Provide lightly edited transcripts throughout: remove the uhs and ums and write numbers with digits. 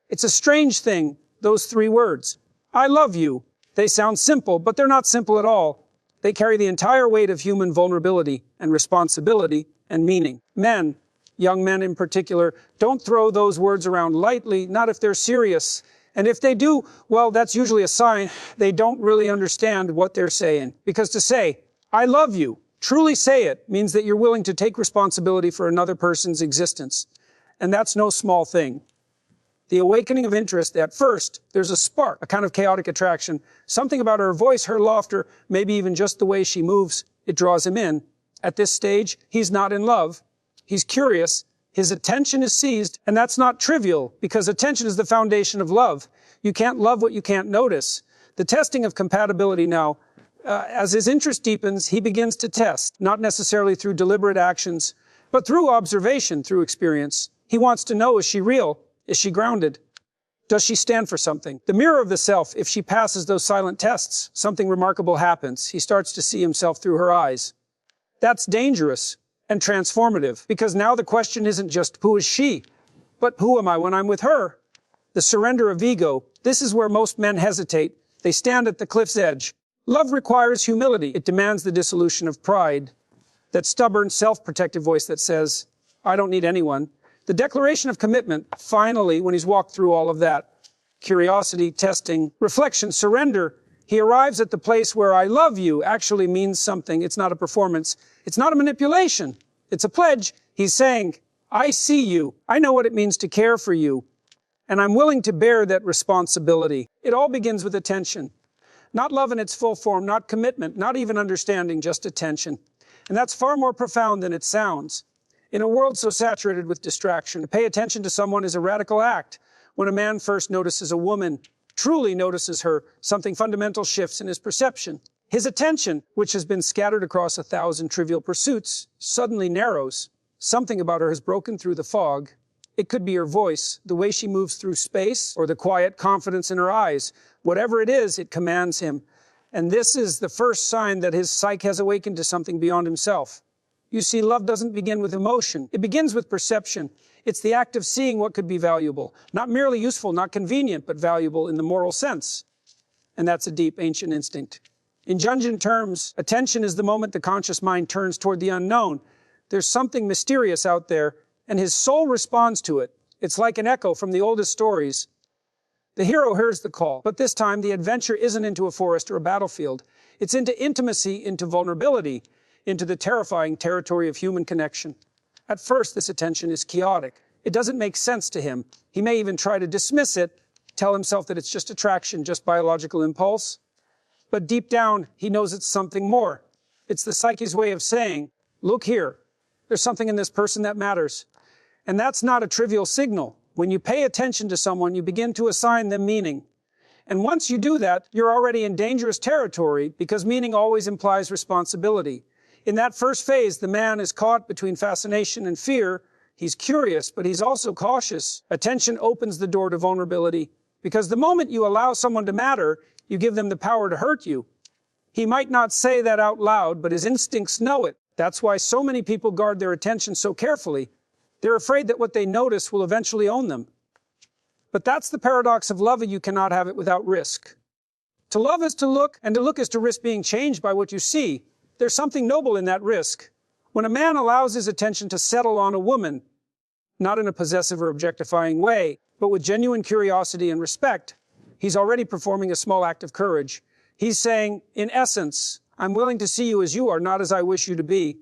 It's a strange thing, those three words. I love you. They sound simple, but they're not simple at all. They carry the entire weight of human vulnerability and responsibility and meaning. Men, young men in particular, don't throw those words around lightly, not if they're serious. And if they do, well, that's usually a sign they don't really understand what they're saying. Because to say, I love you, truly say it, means that you're willing to take responsibility for another person's existence. And that's no small thing. The awakening of interest, at first, there's a spark, a kind of chaotic attraction. Something about her voice, her laughter, maybe even just the way she moves, it draws him in. At this stage, he's not in love. He's curious. His attention is seized, and that's not trivial, because attention is the foundation of love. You can't love what you can't notice. The testing of compatibility now, as his interest deepens, he begins to test, not necessarily through deliberate actions, but through observation, through experience. He wants to know, is she real? Is she grounded? Does she stand for something? The mirror of the self, if she passes those silent tests, something remarkable happens. He starts to see himself through her eyes. That's dangerous and transformative, because now the question isn't just who is she, but who am I when I'm with her? The surrender of ego, this is where most men hesitate. They stand at the cliff's edge. Love requires humility. It demands the dissolution of pride, that stubborn, self-protective voice that says, I don't need anyone. The declaration of commitment, finally, when he's walked through all of that, curiosity, testing, reflection, surrender, he arrives at the place where I love you actually means something. It's not a performance. It's not a manipulation. It's a pledge. He's saying, I see you. I know what it means to care for you. And I'm willing to bear that responsibility. It all begins with attention. Not love in its full form, not commitment, not even understanding, just attention. And that's far more profound than it sounds. In a world so saturated with distraction, to pay attention to someone is a radical act. When a man first notices a woman, truly notices her, something fundamental shifts in his perception. His attention, which has been scattered across 1,000 trivial pursuits, suddenly narrows. Something about her has broken through the fog. It could be her voice, the way she moves through space, or the quiet confidence in her eyes. Whatever it is, it commands him. And this is the first sign that his psyche has awakened to something beyond himself. You see, love doesn't begin with emotion. It begins with perception. It's the act of seeing what could be valuable. Not merely useful, not convenient, but valuable in the moral sense. And that's a deep, ancient instinct. In Jungian terms, attention is the moment the conscious mind turns toward the unknown. There's something mysterious out there, and his soul responds to it. It's like an echo from the oldest stories. The hero hears the call, but this time the adventure isn't into a forest or a battlefield. It's into intimacy, into vulnerability, into the terrifying territory of human connection. At first, this attention is chaotic. It doesn't make sense to him. He may even try to dismiss it, tell himself that it's just attraction, just biological impulse. But deep down, he knows it's something more. It's the psyche's way of saying, look here, there's something in this person that matters. And that's not a trivial signal. When you pay attention to someone, you begin to assign them meaning. And once you do that, you're already in dangerous territory, because meaning always implies responsibility. In that first phase, the man is caught between fascination and fear. He's curious, but he's also cautious. Attention opens the door to vulnerability, because the moment you allow someone to matter, you give them the power to hurt you. He might not say that out loud, but his instincts know it. That's why so many people guard their attention so carefully. They're afraid that what they notice will eventually own them. But that's the paradox of love, and you cannot have it without risk. To love is to look, and to look is to risk being changed by what you see. There's something noble in that risk. When a man allows his attention to settle on a woman, not in a possessive or objectifying way, but with genuine curiosity and respect, he's already performing a small act of courage. He's saying, in essence, I'm willing to see you as you are, not as I wish you to be.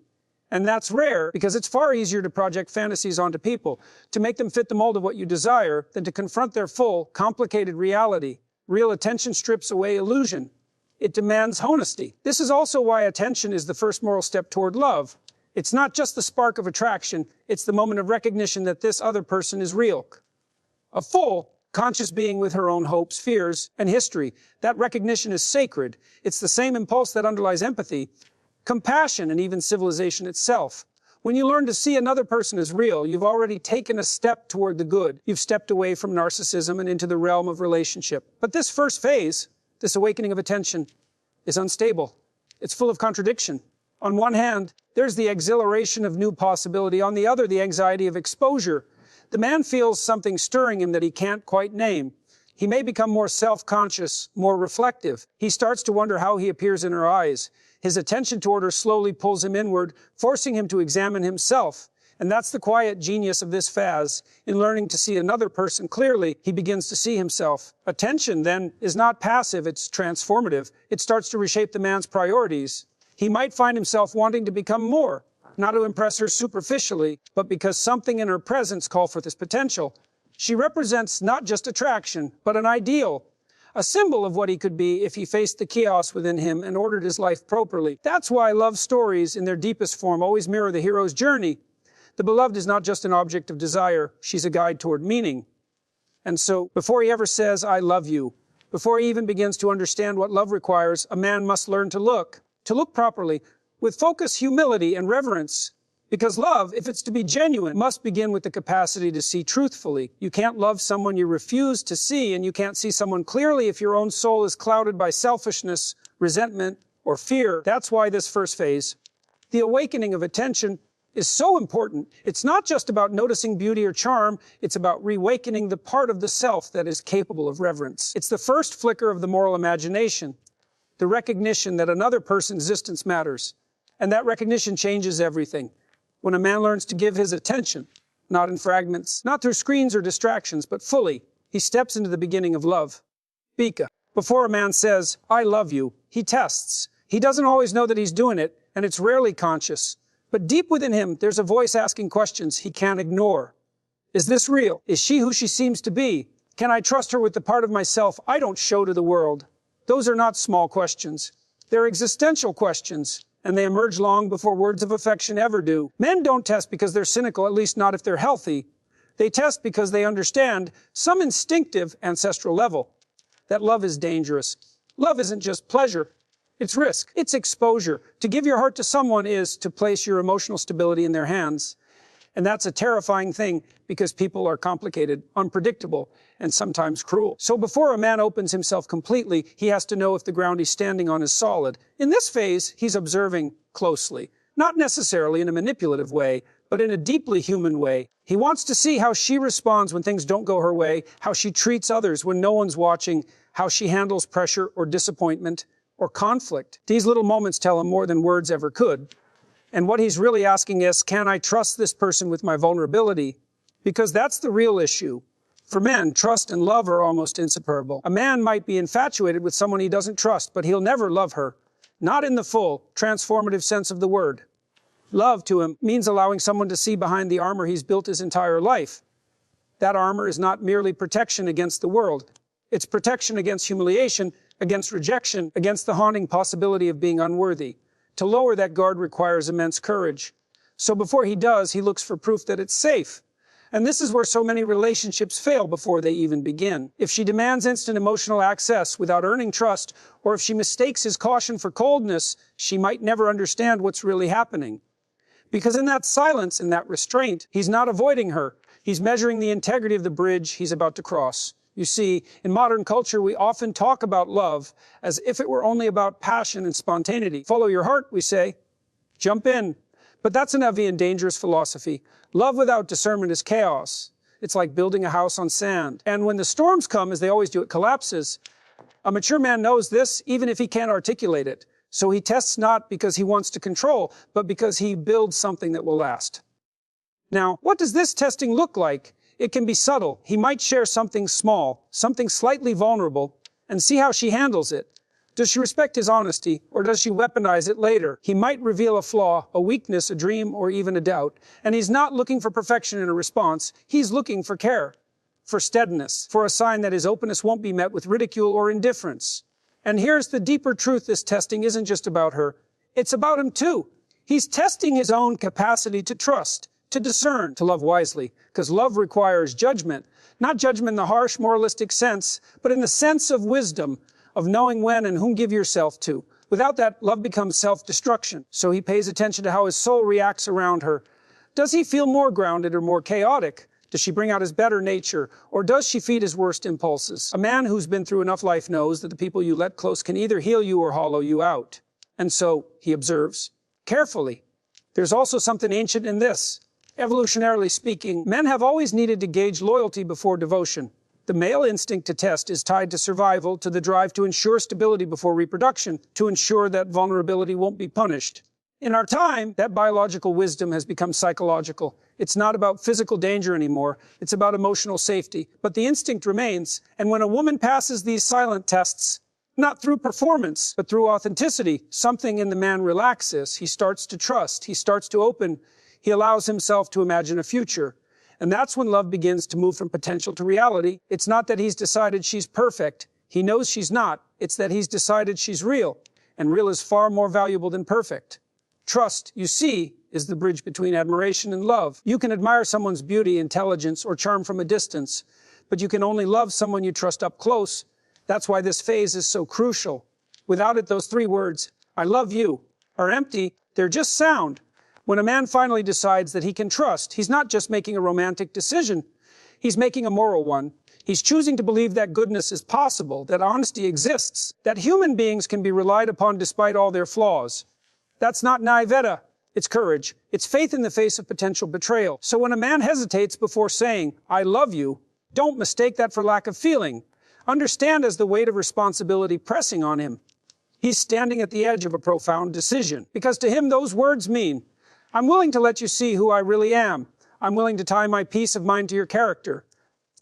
And that's rare, because it's far easier to project fantasies onto people, to make them fit the mold of what you desire, than to confront their full, complicated reality. Real attention strips away illusion. It demands honesty. This is also why attention is the first moral step toward love. It's not just the spark of attraction, it's the moment of recognition that this other person is real. A full, conscious being with her own hopes, fears, and history. That recognition is sacred. It's the same impulse that underlies empathy, compassion, and even civilization itself. When you learn to see another person as real, you've already taken a step toward the good. You've stepped away from narcissism and into the realm of relationship. But this first phase, this awakening of attention, is unstable. It's full of contradiction. On one hand, there's the exhilaration of new possibility. On the other, the anxiety of exposure. The man feels something stirring him that he can't quite name. He may become more self-conscious, more reflective. He starts to wonder how he appears in her eyes. His attention toward her slowly pulls him inward, forcing him to examine himself. And that's the quiet genius of this phase. In learning to see another person clearly, he begins to see himself. Attention, then, is not passive, it's transformative. It starts to reshape the man's priorities. He might find himself wanting to become more, not to impress her superficially, but because something in her presence calls for this potential. She represents not just attraction, but an ideal, a symbol of what he could be if he faced the chaos within him and ordered his life properly. That's why love stories, in their deepest form, always mirror the hero's journey. The beloved is not just an object of desire, she's a guide toward meaning. And so, before he ever says, "I love you," before he even begins to understand what love requires, a man must learn to look properly, with focus, humility, and reverence. Because love, if it's to be genuine, must begin with the capacity to see truthfully. You can't love someone you refuse to see, and you can't see someone clearly if your own soul is clouded by selfishness, resentment, or fear. That's why this first phase, the awakening of attention, is so important. It's not just about noticing beauty or charm, it's about reawakening the part of the self that is capable of reverence. It's the first flicker of the moral imagination, the recognition that another person's existence matters. And that recognition changes everything. When a man learns to give his attention, not in fragments, not through screens or distractions, but fully, he steps into the beginning of love. Bika. Before a man says, "I love you," he tests. He doesn't always know that he's doing it, and it's rarely conscious. But deep within him, there's a voice asking questions he can't ignore. Is this real? Is she who she seems to be? Can I trust her with the part of myself I don't show to the world? Those are not small questions. They're existential questions, and they emerge long before words of affection ever do. Men don't test because they're cynical, at least not if they're healthy. They test because they understand, some instinctive ancestral level, that love is dangerous. Love isn't just pleasure. It's risk. It's exposure. To give your heart to someone is to place your emotional stability in their hands. And that's a terrifying thing because people are complicated, unpredictable, and sometimes cruel. So before a man opens himself completely, he has to know if the ground he's standing on is solid. In this phase, he's observing closely, not necessarily in a manipulative way, but in a deeply human way. He wants to see how she responds when things don't go her way, how she treats others when no one's watching, how she handles pressure or disappointment or conflict. These little moments tell him more than words ever could. And what he's really asking is, can I trust this person with my vulnerability? Because that's the real issue. For men, trust and love are almost inseparable. A man might be infatuated with someone he doesn't trust, but he'll never love her. Not in the full, transformative sense of the word. Love to him means allowing someone to see behind the armor he's built his entire life. That armor is not merely protection against the world. It's protection against humiliation, against rejection, against the haunting possibility of being unworthy. To lower that guard requires immense courage. So before he does, he looks for proof that it's safe. And this is where so many relationships fail before they even begin. If she demands instant emotional access without earning trust, or if she mistakes his caution for coldness, she might never understand what's really happening. Because in that silence, in that restraint, he's not avoiding her. He's measuring the integrity of the bridge he's about to cross. You see, in modern culture, we often talk about love as if it were only about passion and spontaneity. Follow your heart, we say. Jump in. But that's an heavy and dangerous philosophy. Love without discernment is chaos. It's like building a house on sand. And when the storms come, as they always do, it collapses. A mature man knows this, even if he can't articulate it. So he tests not because he wants to control, but because he builds something that will last. Now, what does this testing look like? It can be subtle. He might share something small, something slightly vulnerable, and see how she handles it. Does she respect his honesty, or does she weaponize it later? He might reveal a flaw, a weakness, a dream, or even a doubt. And he's not looking for perfection in a response. He's looking for care, for steadiness, for a sign that his openness won't be met with ridicule or indifference. And here's the deeper truth: this testing isn't just about her. It's about him too. He's testing his own capacity to trust, to discern, to love wisely, because love requires judgment. Not judgment in the harsh, moralistic sense, but in the sense of wisdom, of knowing when and whom give yourself to. Without that, love becomes self-destruction. So he pays attention to how his soul reacts around her. Does he feel more grounded or more chaotic? Does she bring out his better nature, or does she feed his worst impulses? A man who's been through enough life knows that the people you let close can either heal you or hollow you out. And so he observes carefully. There's also something ancient in this. Evolutionarily speaking, men have always needed to gauge loyalty before devotion. The male instinct to test is tied to survival, to the drive to ensure stability before reproduction, to ensure that vulnerability won't be punished. In our time, that biological wisdom has become psychological. It's not about physical danger anymore, it's about emotional safety. But the instinct remains, and when a woman passes these silent tests, not through performance, but through authenticity, something in the man relaxes. He starts to trust, he starts to open, he allows himself to imagine a future. And that's when love begins to move from potential to reality. It's not that he's decided she's perfect. He knows she's not. It's that he's decided she's real. And real is far more valuable than perfect. Trust, you see, is the bridge between admiration and love. You can admire someone's beauty, intelligence, or charm from a distance, but you can only love someone you trust up close. That's why this phase is so crucial. Without it, those three words, I love you, are empty. They're just sound. When a man finally decides that he can trust, he's not just making a romantic decision. He's making a moral one. He's choosing to believe that goodness is possible, that honesty exists, that human beings can be relied upon despite all their flaws. That's not naivete. It's courage. It's faith in the face of potential betrayal. So when a man hesitates before saying, I love you, don't mistake that for lack of feeling. Understand as the weight of responsibility pressing on him. He's standing at the edge of a profound decision, because to him those words mean, I'm willing to let you see who I really am. I'm willing to tie my peace of mind to your character.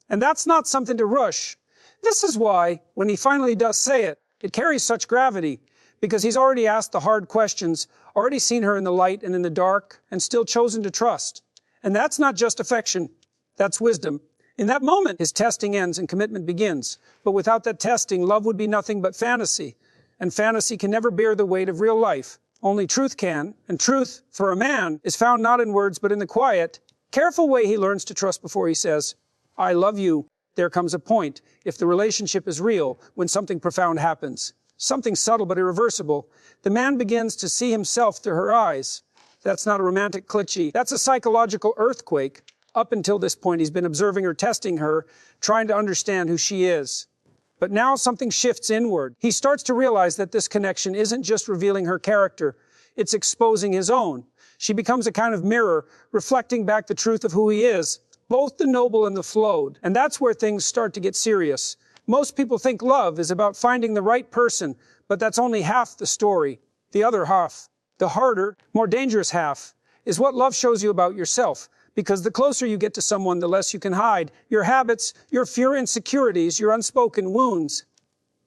And that's not something to rush. This is why, when he finally does say it, it carries such gravity, because he's already asked the hard questions, already seen her in the light and in the dark, and still chosen to trust. And that's not just affection, that's wisdom. In that moment, his testing ends and commitment begins. But without that testing, love would be nothing but fantasy. And fantasy can never bear the weight of real life. Only truth can, and truth, for a man, is found not in words but in the quiet, careful way he learns to trust before he says, I love you. There comes a point, if the relationship is real, when something profound happens. Something subtle but irreversible. The man begins to see himself through her eyes. That's not a romantic cliché. That's a psychological earthquake. Up until this point, he's been observing her, testing her, trying to understand who she is. But now something shifts inward. He starts to realize that this connection isn't just revealing her character, it's exposing his own. She becomes a kind of mirror, reflecting back the truth of who he is, both the noble and the flawed. And that's where things start to get serious. Most people think love is about finding the right person, but that's only half the story. The other half, the harder, more dangerous half, is what love shows you about yourself. Because the closer you get to someone, the less you can hide. Your habits, your fear insecurities, your unspoken wounds,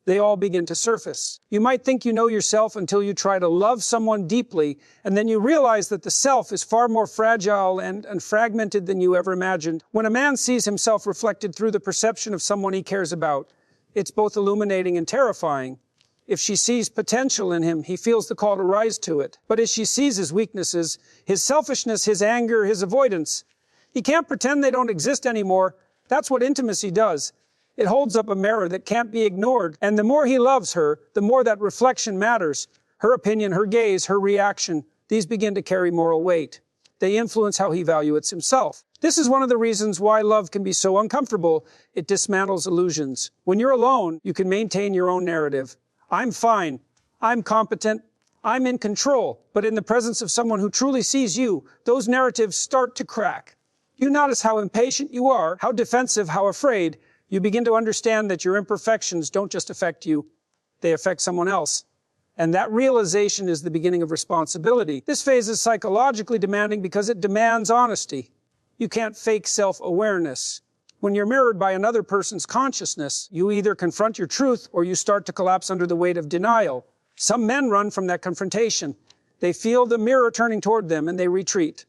they all begin to surface. You might think you know yourself until you try to love someone deeply, and then you realize that the self is far more fragile and fragmented than you ever imagined. When a man sees himself reflected through the perception of someone he cares about, it's both illuminating and terrifying. If she sees potential in him, he feels the call to rise to it. But as she sees his weaknesses, his selfishness, his anger, his avoidance, he can't pretend they don't exist anymore. That's what intimacy does. It holds up a mirror that can't be ignored. And the more he loves her, the more that reflection matters. Her opinion, her gaze, her reaction, these begin to carry moral weight. They influence how he values himself. This is one of the reasons why love can be so uncomfortable. It dismantles illusions. When you're alone, you can maintain your own narrative. I'm fine, I'm competent, I'm in control. But in the presence of someone who truly sees you, those narratives start to crack. You notice how impatient you are, how defensive, how afraid. You begin to understand that your imperfections don't just affect you, they affect someone else. And that realization is the beginning of responsibility. This phase is psychologically demanding because it demands honesty. You can't fake self-awareness. When you're mirrored by another person's consciousness, you either confront your truth or you start to collapse under the weight of denial. Some men run from that confrontation. They feel the mirror turning toward them and they retreat.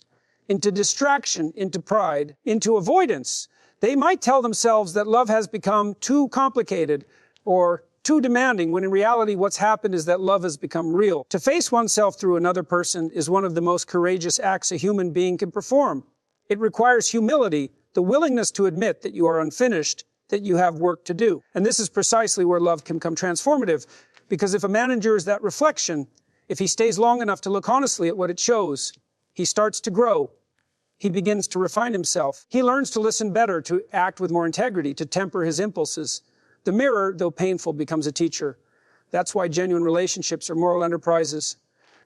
Into distraction, into pride, into avoidance. They might tell themselves that love has become too complicated or too demanding, when in reality what's happened is that love has become real. To face oneself through another person is one of the most courageous acts a human being can perform. It requires humility, the willingness to admit that you are unfinished, that you have work to do. And this is precisely where love can become transformative, because if a man endures that reflection, if he stays long enough to look honestly at what it shows, he starts to grow. He begins to refine himself. He learns to listen better, to act with more integrity, to temper his impulses. The mirror, though painful, becomes a teacher. That's why genuine relationships are moral enterprises.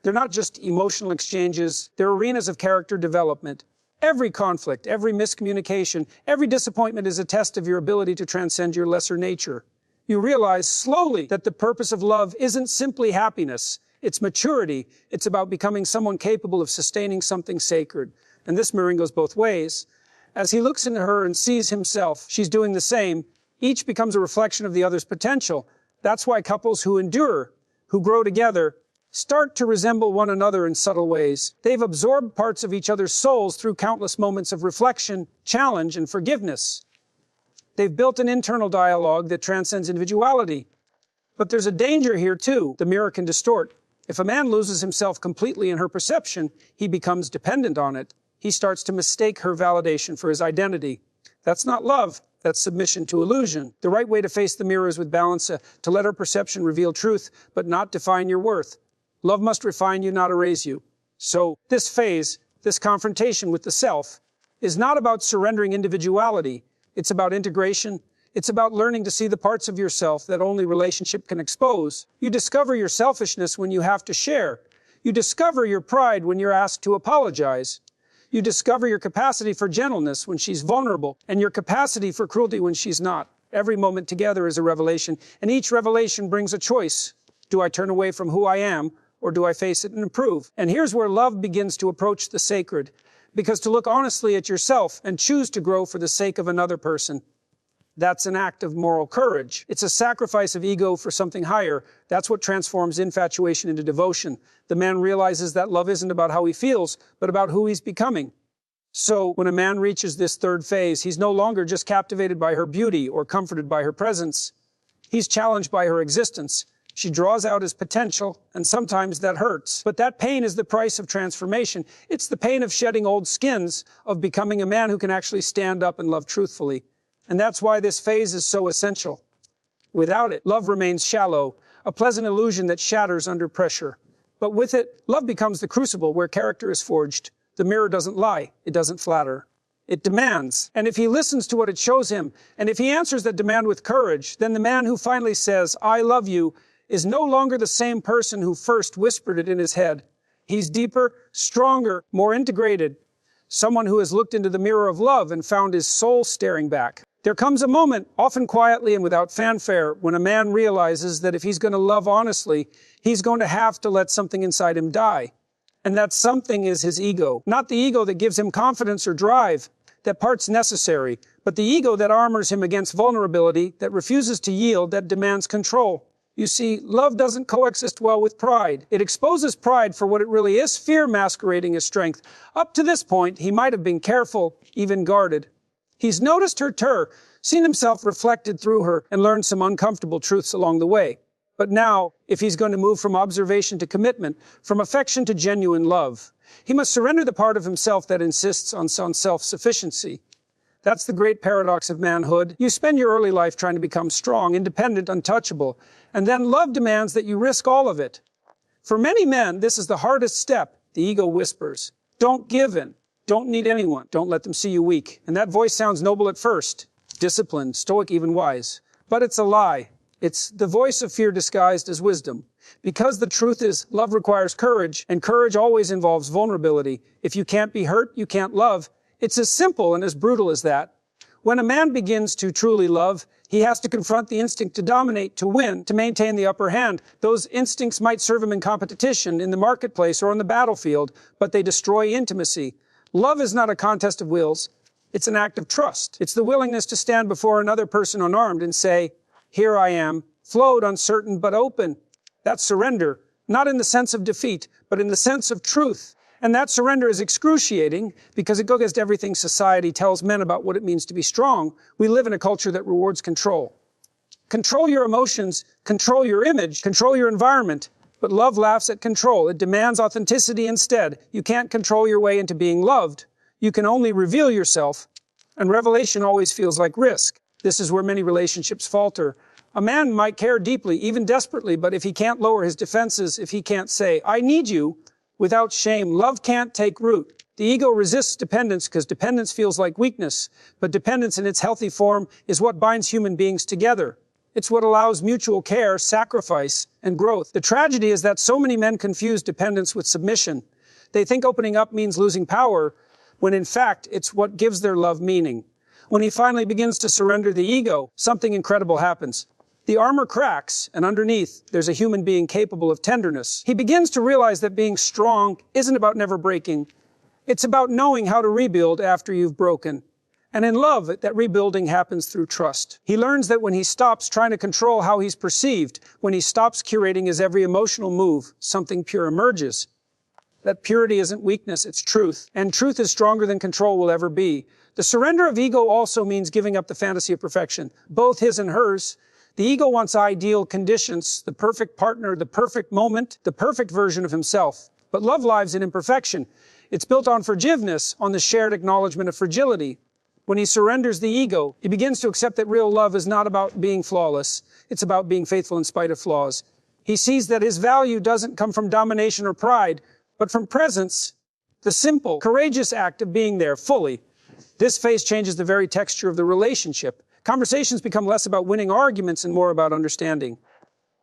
They're not just emotional exchanges, they're arenas of character development. Every conflict, every miscommunication, every disappointment is a test of your ability to transcend your lesser nature. You realize slowly that the purpose of love isn't simply happiness. It's maturity. It's about becoming someone capable of sustaining something sacred. And this mirroring goes both ways. As he looks into her and sees himself, she's doing the same. Each becomes a reflection of the other's potential. That's why couples who endure, who grow together, start to resemble one another in subtle ways. They've absorbed parts of each other's souls through countless moments of reflection, challenge, and forgiveness. They've built an internal dialogue that transcends individuality. But there's a danger here too. The mirror can distort. If a man loses himself completely in her perception, he becomes dependent on it. He starts to mistake her validation for his identity. That's not love. That's submission to illusion. The right way to face the mirror is with balance, to let her perception reveal truth, but not define your worth. Love must refine you, not erase you. So this phase, this confrontation with the self, is not about surrendering individuality. It's about integration. It's about learning to see the parts of yourself that only relationship can expose. You discover your selfishness when you have to share. You discover your pride when you're asked to apologize. You discover your capacity for gentleness when she's vulnerable, and your capacity for cruelty when she's not. Every moment together is a revelation, and each revelation brings a choice. Do I turn away from who I am, or do I face it and improve? And here's where love begins to approach the sacred, because to look honestly at yourself and choose to grow for the sake of another person, that's an act of moral courage. It's a sacrifice of ego for something higher. That's what transforms infatuation into devotion. The man realizes that love isn't about how he feels, but about who he's becoming. So when a man reaches this third phase, he's no longer just captivated by her beauty or comforted by her presence. He's challenged by her existence. She draws out his potential, and sometimes that hurts. But that pain is the price of transformation. It's the pain of shedding old skins, of becoming a man who can actually stand up and love truthfully. And that's why this phase is so essential. Without it, love remains shallow, a pleasant illusion that shatters under pressure. But with it, love becomes the crucible where character is forged. The mirror doesn't lie, it doesn't flatter. It demands. And if he listens to what it shows him, and if he answers that demand with courage, then the man who finally says, "I love you," is no longer the same person who first whispered it in his head. He's deeper, stronger, more integrated. Someone who has looked into the mirror of love and found his soul staring back. There comes a moment, often quietly and without fanfare, when a man realizes that if he's going to love honestly, he's going to have to let something inside him die. And that something is his ego. Not the ego that gives him confidence or drive. That part's necessary. But the ego that armors him against vulnerability, that refuses to yield, that demands control. You see, love doesn't coexist well with pride. It exposes pride for what it really is, fear masquerading as strength. Up to this point, he might have been careful, even guarded. He's noticed her, seen himself reflected through her, and learned some uncomfortable truths along the way. But now, if he's going to move from observation to commitment, from affection to genuine love, he must surrender the part of himself that insists on self-sufficiency. That's the great paradox of manhood. You spend your early life trying to become strong, independent, untouchable, and then love demands that you risk all of it. For many men, this is the hardest step. The ego whispers, "Don't give in. Don't need anyone. Don't let them see you weak." And that voice sounds noble at first, disciplined, stoic, even wise. But it's a lie. It's the voice of fear disguised as wisdom. Because the truth is, love requires courage, and courage always involves vulnerability. If you can't be hurt, you can't love. It's as simple and as brutal as that. When a man begins to truly love, he has to confront the instinct to dominate, to win, to maintain the upper hand. Those instincts might serve him in competition, in the marketplace, or on the battlefield, but they destroy intimacy. Love is not a contest of wills. It's an act of trust. It's the willingness to stand before another person unarmed and say, "Here I am," flawed, uncertain, but open. That's surrender, not in the sense of defeat, but in the sense of truth. And that surrender is excruciating because it goes against everything society tells men about what it means to be strong. We live in a culture that rewards control. Control your emotions, control your image, control your environment. But love laughs at control. It demands authenticity instead. You can't control your way into being loved. You can only reveal yourself. And revelation always feels like risk. This is where many relationships falter. A man might care deeply, even desperately, but if he can't lower his defenses, if he can't say, "I need you," without shame, love can't take root. The ego resists dependence because dependence feels like weakness, but dependence in its healthy form is what binds human beings together. It's what allows mutual care, sacrifice, and growth. The tragedy is that so many men confuse dependence with submission. They think opening up means losing power, when in fact it's what gives their love meaning. When he finally begins to surrender the ego, something incredible happens. The armor cracks, and underneath, there's a human being capable of tenderness. He begins to realize that being strong isn't about never breaking. It's about knowing how to rebuild after you've broken. And in love, that rebuilding happens through trust. He learns that when he stops trying to control how he's perceived, when he stops curating his every emotional move, something pure emerges. That purity isn't weakness, it's truth. And truth is stronger than control will ever be. The surrender of ego also means giving up the fantasy of perfection, both his and hers. The ego wants ideal conditions, the perfect partner, the perfect moment, the perfect version of himself. But love lives in imperfection. It's built on forgiveness, on the shared acknowledgement of fragility. When he surrenders the ego, he begins to accept that real love is not about being flawless. It's about being faithful in spite of flaws. He sees that his value doesn't come from domination or pride, but from presence, the simple, courageous act of being there fully. This phase changes the very texture of the relationship. Conversations become less about winning arguments and more about understanding.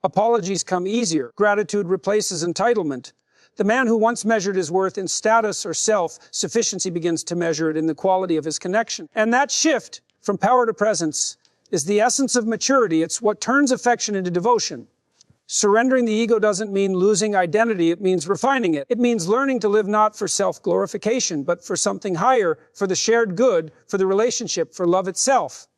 Apologies come easier. Gratitude replaces entitlement. The man who once measured his worth in status or self-sufficiency begins to measure it in the quality of his connection. And that shift from power to presence is the essence of maturity. It's what turns affection into devotion. Surrendering the ego doesn't mean losing identity, it means refining it. It means learning to live not for self-glorification, but for something higher, for the shared good, for the relationship, for love itself.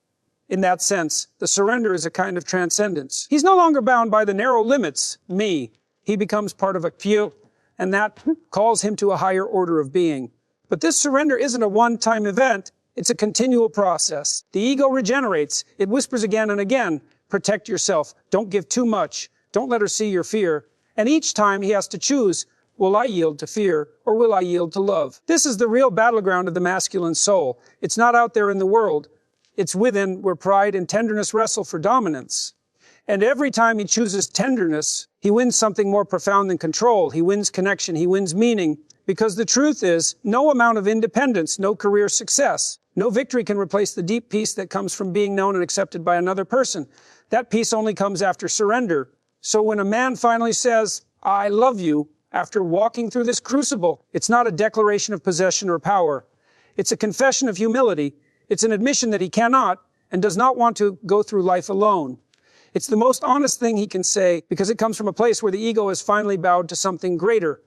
In that sense, the surrender is a kind of transcendence. He's no longer bound by the narrow limits, me. He becomes part of a few, and that calls him to a higher order of being. But this surrender isn't a one-time event, it's a continual process. The ego regenerates, it whispers again and again, protect yourself, don't give too much, don't let her see your fear. And each time he has to choose, will I yield to fear or will I yield to love? This is the real battleground of the masculine soul. It's not out there in the world. It's within, where pride and tenderness wrestle for dominance. And every time he chooses tenderness, he wins something more profound than control. He wins connection, he wins meaning. Because the truth is, no amount of independence, no career success, no victory can replace the deep peace that comes from being known and accepted by another person. That peace only comes after surrender. So when a man finally says, I love you, after walking through this crucible, it's not a declaration of possession or power. It's a confession of humility. It's an admission that he cannot and does not want to go through life alone. It's the most honest thing he can say because it comes from a place where the ego has finally bowed to something greater.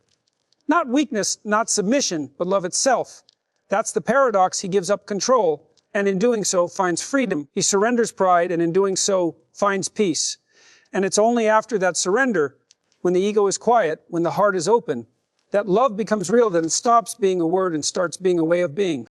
Not weakness, not submission, but love itself. That's the paradox. He gives up control and in doing so finds freedom. He surrenders pride and in doing so finds peace. And it's only after that surrender, when the ego is quiet, when the heart is open, that love becomes real, that it stops being a word and starts being a way of being.